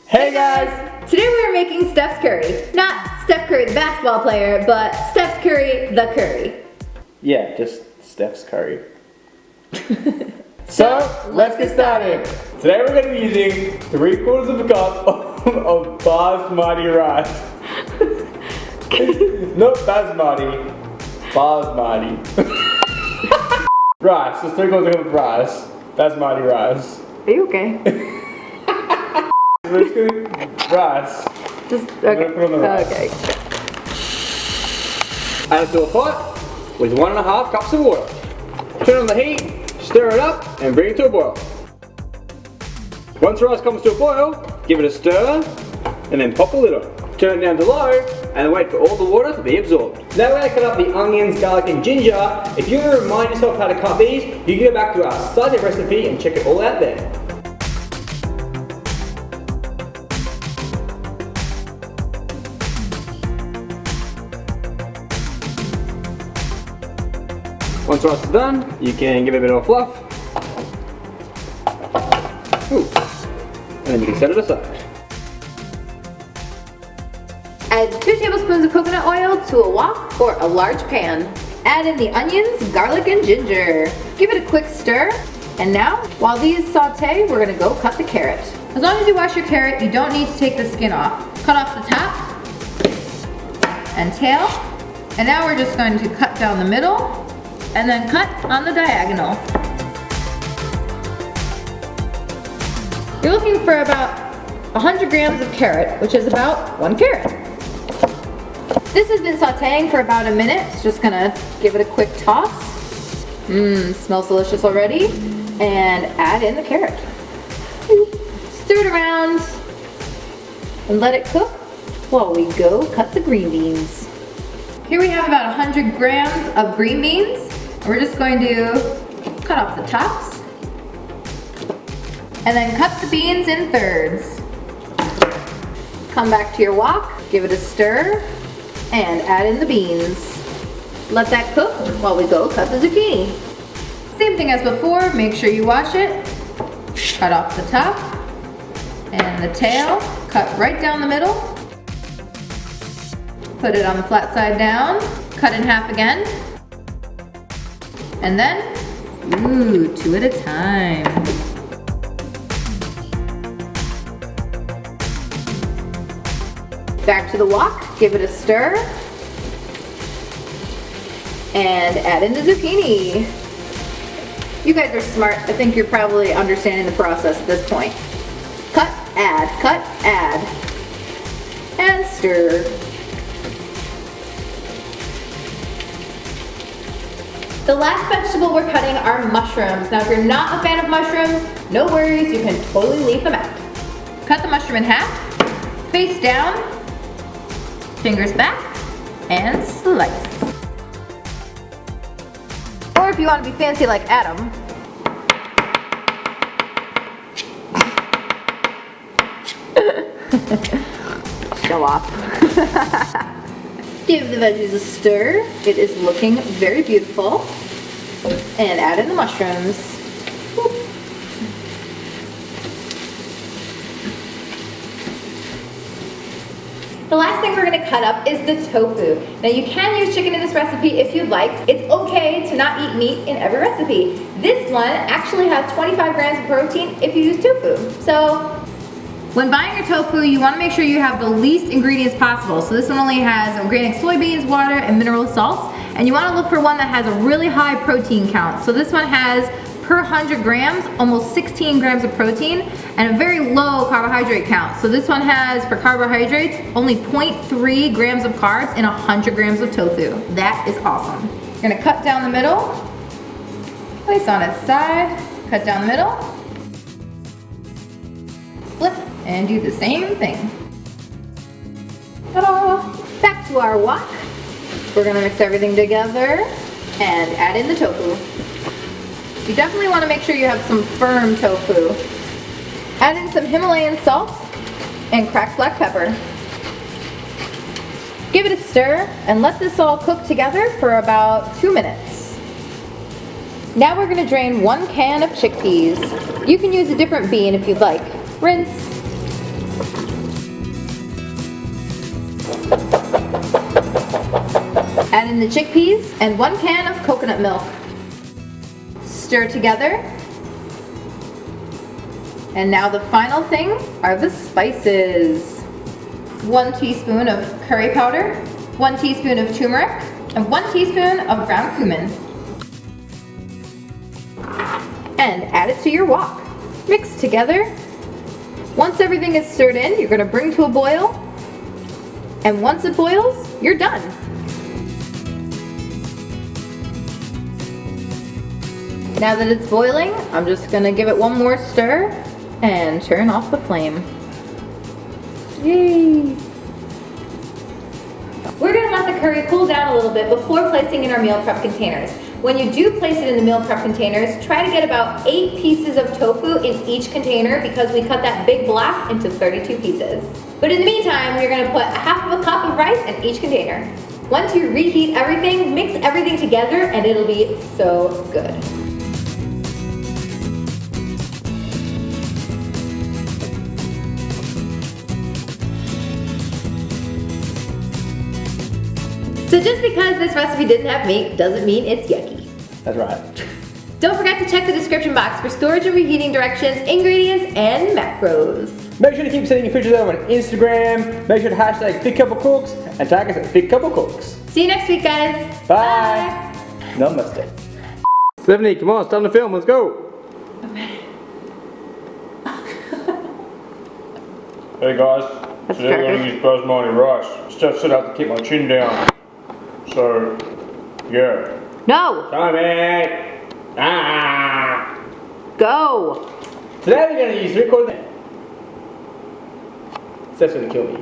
Hey guys! Today we are making Steph's curry. Not Steph Curry the basketball player, but Steph's curry the curry. Yeah, just Steph's curry. So, let's get started. Today we're going to be using 3/4 of a cup of basmati rice. Not basmati, basmati. Rice, just 3/4 of a cup of rice. Basmati rice. Are you okay? We're just going to rice. Just, okay. We're going to put on the rice. Okay. Add it to a pot with 1.5 cups of water. Turn on the heat, stir it up, and bring it to a boil. Once the rice comes to a boil, give it a stir, and then pop the lid on. Turn it down to low, and wait for all the water to be absorbed. Now we're going to cut up the onions, garlic, and ginger. If you want to remind yourself how to cut these, you can go back to our starting recipe and check it all out there. Once the rice is done, you can give it a bit of a fluff. Ooh. And then you can set it aside. Add 2 tablespoons of coconut oil to a wok or a large pan. Add in the onions, garlic, and ginger. Give it a quick stir. And now, while these saute, we're gonna go cut the carrot. As long as you wash your carrot, you don't need to take the skin off. Cut off the top and tail. And now we're just going to cut down the middle and then cut on the diagonal. You're looking for about 100 grams of carrot, which is about 1 carrot. This has been sauteing for about a minute. It's just gonna give it a quick toss. Smells delicious already. And add in the carrot. Stir it around and let it cook while we go cut the green beans. Here we have about 100 grams of green beans. We're just going to cut off the tops and then cut the beans in thirds. Come back to your wok, give it a stir, and add in the beans. Let that cook while we go cut the zucchini. Same thing as before, make sure you wash it. Cut off the top and the tail, cut right down the middle. Put it on the flat side down, cut in half again. And then, 2 at a time. Back to the wok, give it a stir. And add in the zucchini. You guys are smart. I think you're probably understanding the process at this point. Cut, add, and stir. The last vegetable we're cutting are mushrooms. Now if you're not a fan of mushrooms, no worries, you can totally leave them out. Cut the mushroom in half, face down, fingers back, and slice. Or if you want to be fancy like Adam, show off. Give the veggies a stir. It is looking very beautiful. And add in the mushrooms. The last thing we're going to cut up is the tofu. Now you can use chicken in this recipe if you'd like. It's okay to not eat meat in every recipe. This one actually has 25 grams of protein if you use tofu. So when buying your tofu, you want to make sure you have the least ingredients possible. So this one only has organic soybeans, water, and mineral salts. And you want to look for one that has a really high protein count. So this one has, per 100 grams, almost 16 grams of protein and a very low carbohydrate count. So this one has, for carbohydrates, only 0.3 grams of carbs in 100 grams of tofu. That is awesome. You're gonna cut down the middle, place on its side, cut down the middle, flip, and do the same thing. Ta-da! Back to our wok. We're gonna mix everything together and add in the tofu. You definitely want to make sure you have some firm tofu. Add in some Himalayan salt and cracked black pepper. Give it a stir and let this all cook together for about 2 minutes. Now we're going to drain 1 can of chickpeas. You can use a different bean if you'd like. Rinse. in the chickpeas and 1 can of coconut milk. Stir together. And now the final thing are the spices. 1 teaspoon of curry powder, 1 teaspoon of turmeric, and 1 teaspoon of ground cumin. And add it to your wok. Mix together. Once everything is stirred in, you're going to bring to a boil. And once it boils, you're done. Now that it's boiling, I'm just going to give it one more stir and turn off the flame. Yay! We're going to let the curry cool down a little bit before placing in our meal prep containers. When you do place it in the meal prep containers, try to get about 8 pieces of tofu in each container because we cut that big block into 32 pieces. But in the meantime, we're going to put 1/2 cup of rice in each container. Once you reheat everything, mix everything together and it'll be so good. So just because this recipe didn't have meat doesn't mean it's yucky. That's right. Don't forget to check the description box for storage and reheating directions, ingredients, and macros. Make sure to keep sending your pictures over on Instagram. Make sure to hashtag #FitCoupleCooks and tag us at FitCoupleCooks. See you next week, guys. Bye. Namaste. Stephanie, come on, it's time to film. Let's go. Hey guys, today we're going to use basmati rice. Just set out to keep my chin down. So, yeah. No, Tommy! Ah! go. Today we're going to use 3/4. Steph's going to kill me.